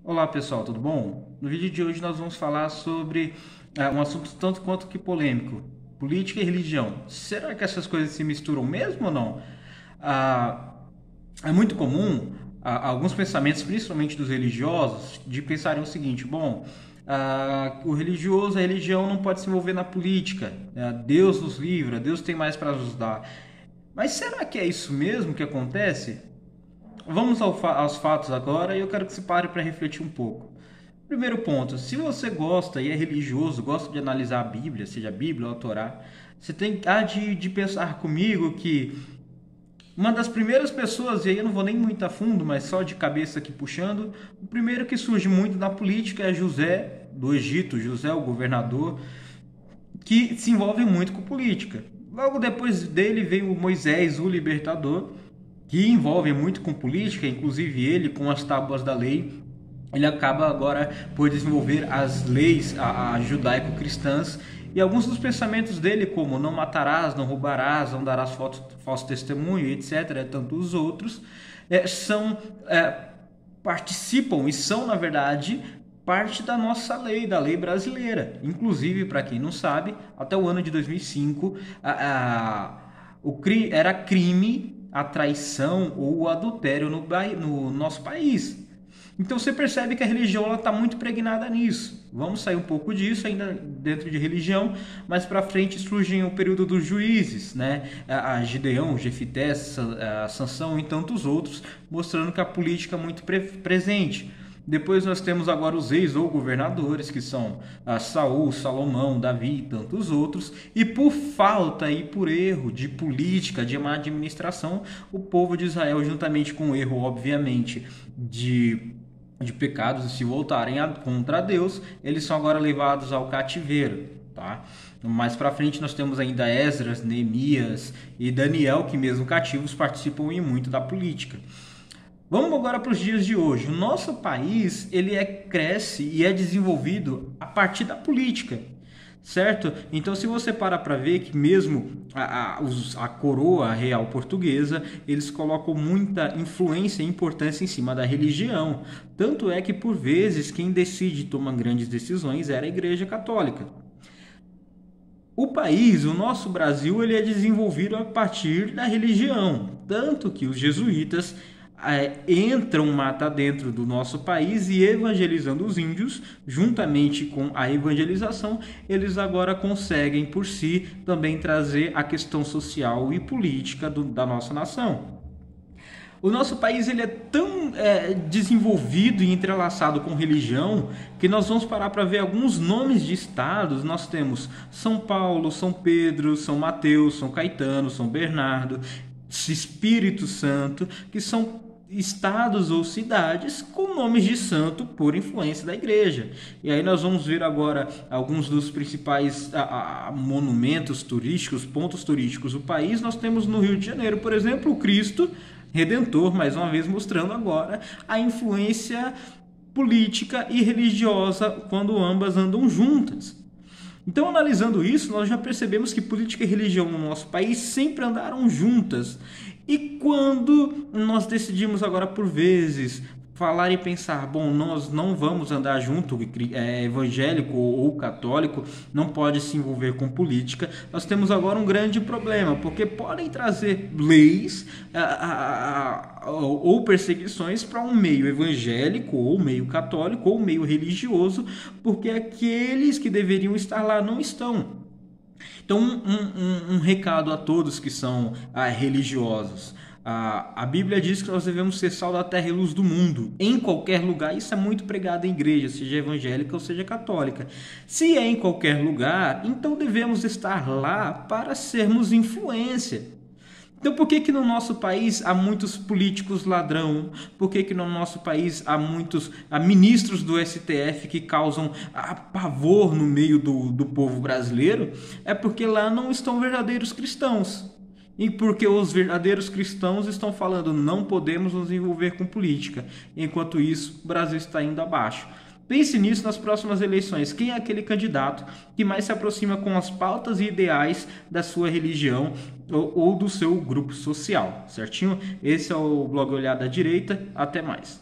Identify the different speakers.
Speaker 1: Olá pessoal, tudo bom? No vídeo de hoje nós vamos falar sobre um assunto tanto quanto que polêmico: política e religião. Será que essas coisas se misturam mesmo ou não? Ah, É muito comum alguns pensamentos, principalmente dos religiosos, de pensarem o seguinte: bom, o religioso, a religião não pode se envolver na política, Deus nos livra, Deus tem mais para nos dar. Mas será que é isso mesmo que acontece? Vamos aos fatos agora e eu quero que você pare para refletir um pouco. Primeiro ponto, se você gosta e é religioso, gosta de analisar a Bíblia, seja a Bíblia ou a Torá, você tem de pensar comigo que uma das primeiras pessoas, e aí eu não vou nem muito a fundo, mas só de cabeça aqui puxando, o primeiro que surge muito na política é José do Egito, José o governador, que se envolve muito com política. Logo depois dele veio Moisés, o libertador, que envolve muito com política, inclusive ele com as tábuas da lei. Ele acaba agora por desenvolver as leis judaico-cristãs e alguns dos pensamentos dele, como não matarás, não roubarás, não darás falso testemunho, etc., tantos outros, são participam e são, na verdade, parte da nossa lei, da lei brasileira. Inclusive, para quem não sabe, até o ano de 2005, era crime a traição ou o adultério no nosso país. Então você percebe que a religião está muito pregnada nisso. Vamos sair um pouco disso ainda dentro de religião, mas para frente surgem o período dos juízes, né? A Gideão, Jefité, a Sansão e tantos outros, mostrando que a política é muito presente. Depois nós temos agora os reis ou governadores, que são Saul, Salomão, Davi e tantos outros. E por falta e por erro de política, de má administração, o povo de Israel, juntamente com o erro, obviamente, de pecados e se voltarem contra Deus, eles são agora levados ao cativeiro, tá? Mais para frente nós temos ainda Esdras, Neemias e Daniel, que mesmo cativos participam muito da política. Vamos agora para os dias de hoje. O nosso país cresce e é desenvolvido a partir da política, certo? Então, se você parar para ver que mesmo a coroa real portuguesa, eles colocam muita influência e importância em cima da religião. Tanto é que, por vezes, quem decide tomar grandes decisões era a Igreja Católica. O país, o nosso Brasil, ele é desenvolvido a partir da religião. Tanto que os jesuítas entram mata dentro do nosso país e evangelizando os índios, juntamente com a evangelização, eles agora conseguem por si também trazer a questão social e política da nossa nação. O nosso país ele é tão desenvolvido e entrelaçado com religião que nós vamos parar para ver alguns nomes de estados. Nós temos São Paulo, São Pedro, São Mateus, São Caetano, São Bernardo, Espírito Santo, que são estados ou cidades com nomes de santo por influência da igreja. E aí nós vamos ver agora alguns dos principais monumentos turísticos, pontos turísticos do país. Nós temos no Rio de Janeiro, por exemplo, o Cristo Redentor, mais uma vez mostrando agora a influência política e religiosa quando ambas andam juntas. Então, analisando isso, nós já percebemos que política e religião no nosso país sempre andaram juntas. E quando nós decidimos agora, por vezes, falar e pensar, bom, nós não vamos andar junto, evangélico ou católico não pode se envolver com política, nós temos agora um grande problema, porque podem trazer leis ou perseguições para um meio evangélico, ou meio católico, ou meio religioso, porque aqueles que deveriam estar lá não estão. Então, um recado a todos que são religiosos. A Bíblia diz que nós devemos ser sal da terra e luz do mundo, em qualquer lugar. Isso é muito pregado em igreja, seja evangélica ou seja católica. Se é em qualquer lugar, então devemos estar lá para sermos influência. Então, por que no nosso país há muitos políticos ladrão? Por que no nosso país há muitos ministros do STF que causam pavor no meio do povo brasileiro? É porque lá não estão verdadeiros cristãos. E porque os verdadeiros cristãos estão falando não podemos nos envolver com política. Enquanto isso, o Brasil está indo abaixo. Pense nisso nas próximas eleições. Quem é aquele candidato que mais se aproxima com as pautas e ideais da sua religião ou do seu grupo social, certinho? Esse é o blog Olhada à Direita. Até mais.